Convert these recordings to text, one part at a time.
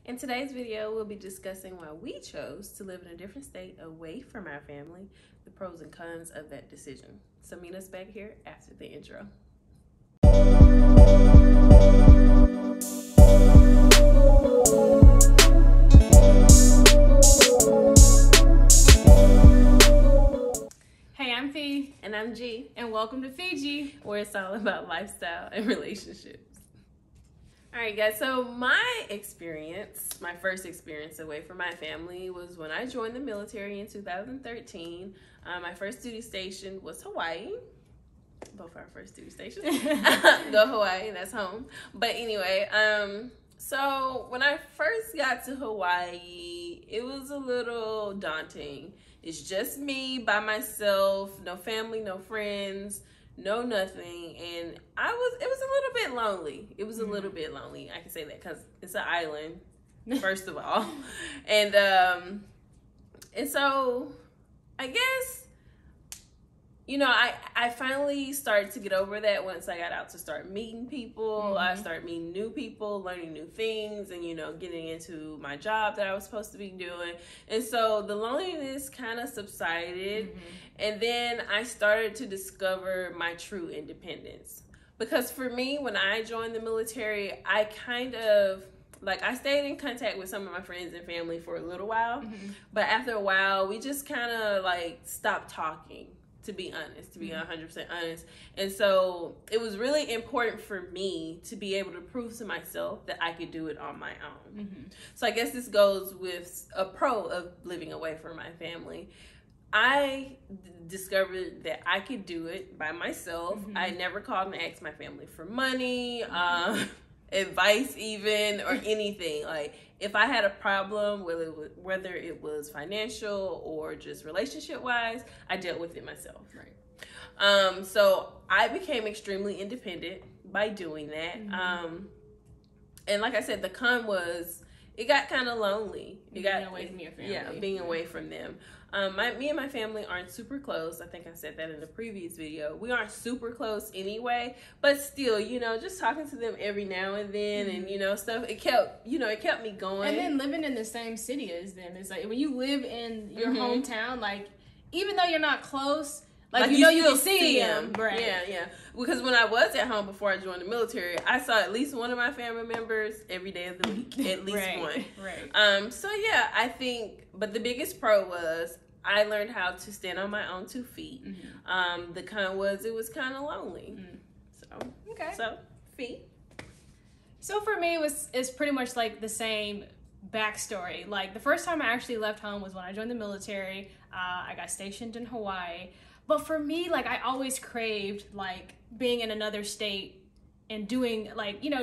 In today's video, we'll be discussing why we chose to live in a different state away from our family, the pros and cons of that decision. So meet us back here after the intro. Hey, I'm Fee. And I'm G. And welcome to FeGe, where it's all about lifestyle and relationships. All right, guys, so my first experience away from my family was when I joined the military in 2013. My first duty station was Hawaii. Both our first duty stations. Go Hawaii, that's home. But anyway, so when I first got to Hawaii, it was a little daunting. It's just me by myself, no family, no friends, no nothing, and it was a little bit lonely. It was a little bit lonely. I can say that because it's an island, first of all, and so I guess, you know, I finally started to get over that once I got out to start meeting people. I started meeting new people, learning new things, and, you know, getting into my job that I was supposed to be doing. And so the loneliness kind of subsided. And then I started to discover my true independence. Because for me, when I joined the military, I kind of, I stayed in contact with some of my friends and family for a little while. But after a while, we just kind of, stopped talking. To be honest, to be 100% honest. And so it was really important for me to be able to prove to myself that I could do it on my own. So I guess this goes with a pro of living away from my family. I discovered that I could do it by myself. I never called and asked my family for money, advice even, or anything. If I had a problem, whether it was financial or just relationship wise, I dealt with it myself. Right. So I became extremely independent by doing that. And like I said, the con was it got kind of lonely. Being away from your family. Yeah, being away from them. Me and my family aren't super close. I think I said that in the previous video. We aren't super close anyway, but still, you know, just talking to them every now and then and, you know, stuff, it kept me going. And then living in the same city as them, it's like when you live in your hometown, even though you're not close, you can see them. Right. Yeah. Because when I was at home before I joined the military, I saw at least one of my family members every day of the week. At least one. Right. So yeah, I think, but the biggest pro was I learned how to stand on my own 2 feet. The con was it was kind of lonely. So Fee. So for me, it's pretty much the same backstory. The first time I actually left home was when I joined the military. I got stationed in Hawaii. But for me, I always craved, being in another state and doing,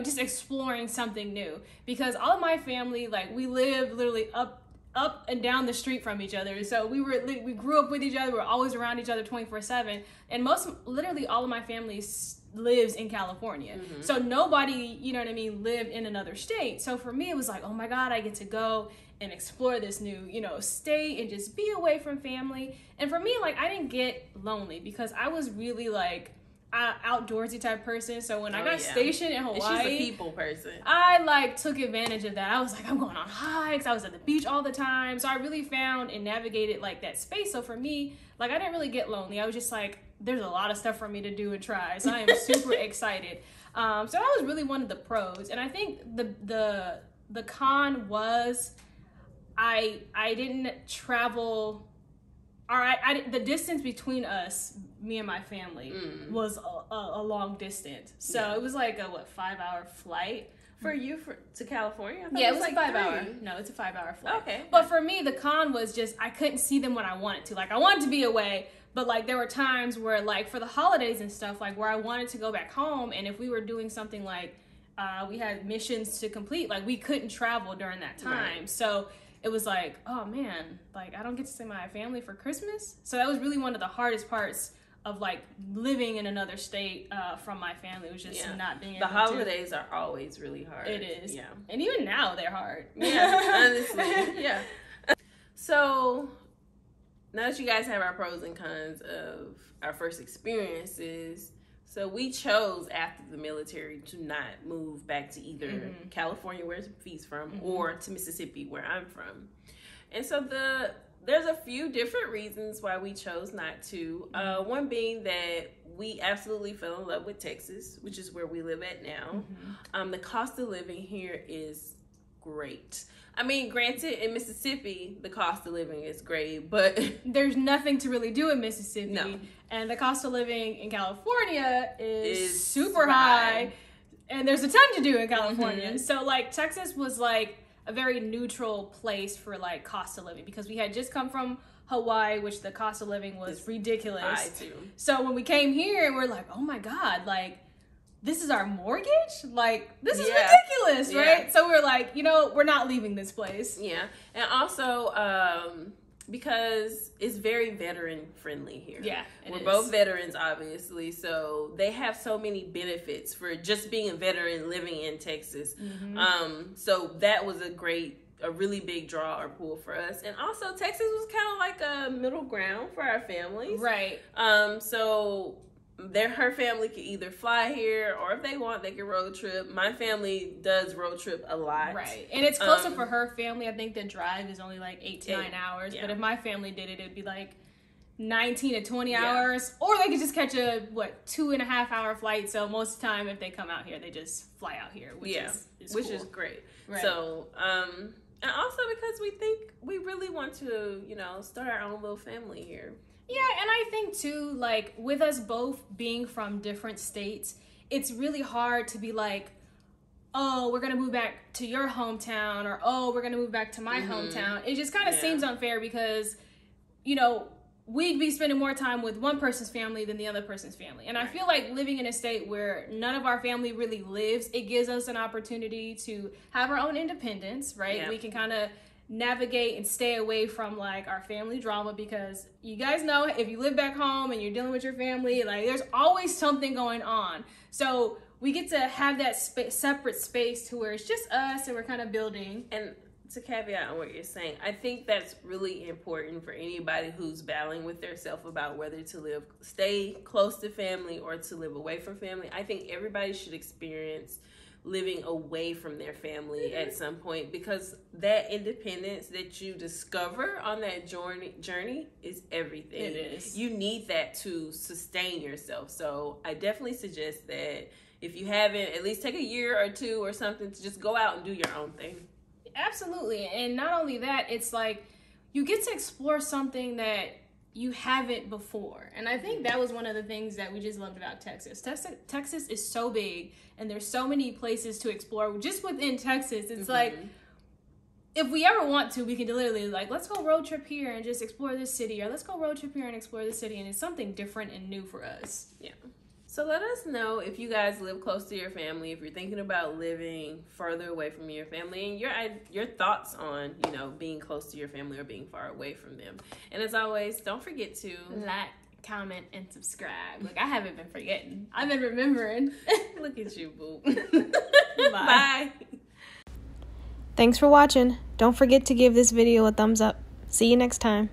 just exploring something new. Because all of my family, we lived literally up and down the street from each other. So we grew up with each other. We were always around each other 24/7. And literally all of my family lives in California. So nobody, lived in another state. So for me, it was oh my God, I get to go and explore this new, state and just be away from family. And for me, I didn't get lonely because I was really outdoorsy type person. So when I got stationed in Hawaii, she's a people person. I took advantage of that. I was I'm going on hikes. I was at the beach all the time. So I really found and navigated that space. So for me, I didn't really get lonely. I was just there's a lot of stuff for me to do and try. So I am super excited. So that was really one of the pros. And I think the con was I didn't travel, or the distance between us, me and my family, was a long distance. So it was a 5-hour flight. For you to California? Yeah, it was a 5-hour. No, it's a 5-hour flight. Okay. But for me, the con was just I couldn't see them when I wanted to. I wanted to be away, but there were times where for the holidays and stuff, where I wanted to go back home, and if we were doing something we had missions to complete, we couldn't travel during that time. Right. So it was oh man, I don't get to see my family for Christmas. So that was really one of the hardest parts of living in another state from my family, was just not being able to. The holidays are always really hard. It is. Yeah. And even now they're hard. Yeah, honestly. Yeah. So now that you guys have our pros and cons of our first experiences, So we chose after the military to not move back to either California, where FeGe's from, or to Mississippi, where I'm from. And so there's a few different reasons why we chose not to. One being that we absolutely fell in love with Texas, which is where we live at now. The cost of living here is great. I mean, granted, in Mississippi, the cost of living is great, but there's nothing to really do in Mississippi. No. And the cost of living in California is super high. And there's a ton to do in California. So, like, Texas was, like, a very neutral place for, like, cost of living, because we had just come from Hawaii, which the cost of living was ridiculous. High, too. So when we came here, we're like, oh, my God, like, this is our mortgage? Like, this is ridiculous, right? So we're like, you know, we're not leaving this place. Yeah. And also, because it's very veteran friendly here. Yeah. We're both veterans, obviously. So they have so many benefits for just being a veteran living in Texas. So that was a really big draw or pull for us. And also Texas was kind of like a middle ground for our families. Right. So her family could either fly here, or if they want, they can road trip. My family does road trip a lot. Right. And it's closer for her family. I think the drive is only like 8 to 9 hours. Yeah. But if my family did it, it'd be like 19 to 20 hours. Or they could just catch a, 2.5 hour flight. So most of the time, if they come out here, they just fly out here, which is great. Right. So, and also because we really want to, start our own little family here. Yeah, and I think too, like, with us both being from different states, it's really hard to be like, oh, we're going to move back to your hometown, or, oh, we're going to move back to my hometown. It just kind of seems unfair because, we'd be spending more time with one person's family than the other person's family. And I feel like living in a state where none of our family really lives, it gives us an opportunity to have our own independence, right? Yeah. We can kind of navigate and stay away from like our family drama, because you guys know if you live back home and you're dealing with your family, like there's always something going on. So we get to have that separate space to where it's just us and we're kind of building. And to caveat on what you're saying, I think that's really important for anybody who's battling with their self about whether to stay close to family or to live away from family. I think everybody should experience living away from their family at some point, because that independence that you discover on that journey is everything. It is. You need that to sustain yourself. So I definitely suggest that if you haven't, at least take a year or two or something to just go out and do your own thing. Absolutely. And not only that, it's like you get to explore something that you haven't before. And I think that was one of the things that we just loved about Texas. Texas is so big and there's so many places to explore just within Texas. It's like, if we ever want to, we can literally like, let's go road trip here and just explore this city, or let's go road trip here and explore this city. And it's something different and new for us. Yeah. So let us know if you guys live close to your family, if you're thinking about living further away from your family, and your thoughts on, being close to your family or being far away from them. And as always, don't forget to like, comment, and subscribe. Look, I haven't been forgetting. I've been remembering. Look at you, boo. Bye. Bye. Thanks for watching. Don't forget to give this video a thumbs up. See you next time.